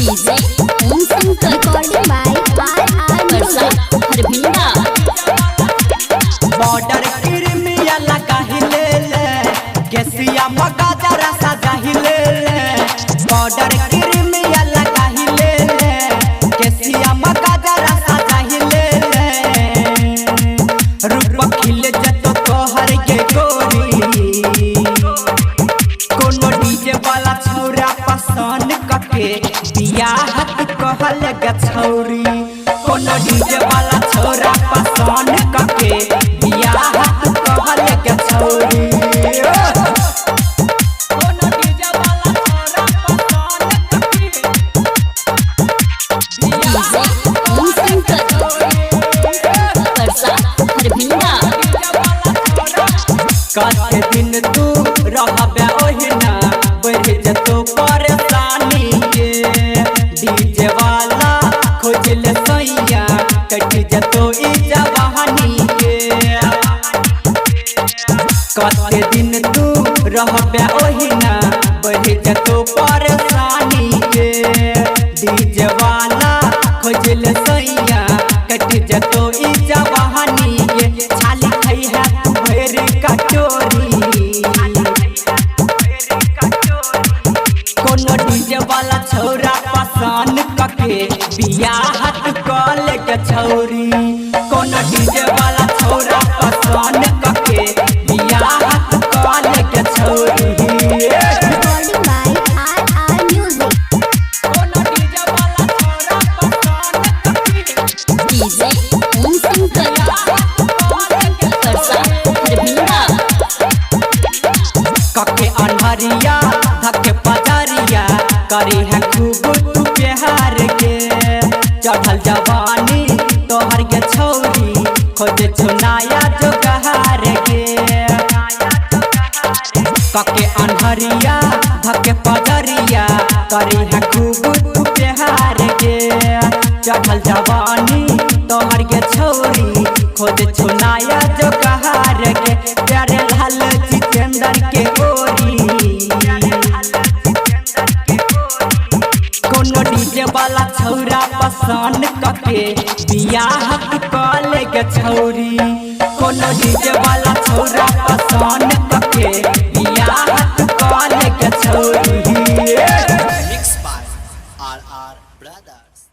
DJ Om Shankar recording by हरभिंडा। बॉर्डर क्रीमिया लगा हिले केसिया मगा जरा सजा हिले बॉर्डर क्रीमिया लगा हिले केसिया मगा जरा सजा हिले रूप खिल जतो तोहर के गोरी कोनो डीजे वाला छौरा पसंद कके बियाह कहल गछौरी कोनो डीजे वाला छौरा पसंद कके बियाह कहल गछौरी कोनो डीजे वाला छौरा पसंद कके डीजे ओम शंकर हरभिंडा। कते दिन तू रहबे ओहिना बढ़ जतो परेशानी के डीजे वाला खोजल सैया कट जतो ई जवानी के कते दिन तू रहबे ओहिना बढ़ जतो परेशानी के डीजे वाला खोजल सैया कट जतो ई जवानी के छाली खई है तू भर कटोरी कोनो डीजे वाला छौरा पसंद कके बियाह कल गछौरी कोनो डीजे वाला छौरा पसंद कके बियाह कल गछौरी रिकॉर्डिंग बाय म्यूजिक। कोनो डीजे वाला छौरा पसंद कके डीजे ओम शंकर हरभिंडा। कके अनहरिया धके पजरिया करी है खूब तू प्यार के चढ़ल जवानी तोहर के छौरी खोजे छुनाया जो गहार के कके अनहरिया धके पजरिया करी है खूब तू प्यार के चढ़ल जवानी तोहर के छौरी खोजे छुनाया जो गहार के प्यारे लाल जितेंद्र के ओरी कोनो डीजे वाला छौरा पसंद कके बियाह कल गछौरी कोनो डीजे वाला छौरा पसंद कके बियाह कल गछौरी। Mixed by RR Brothers.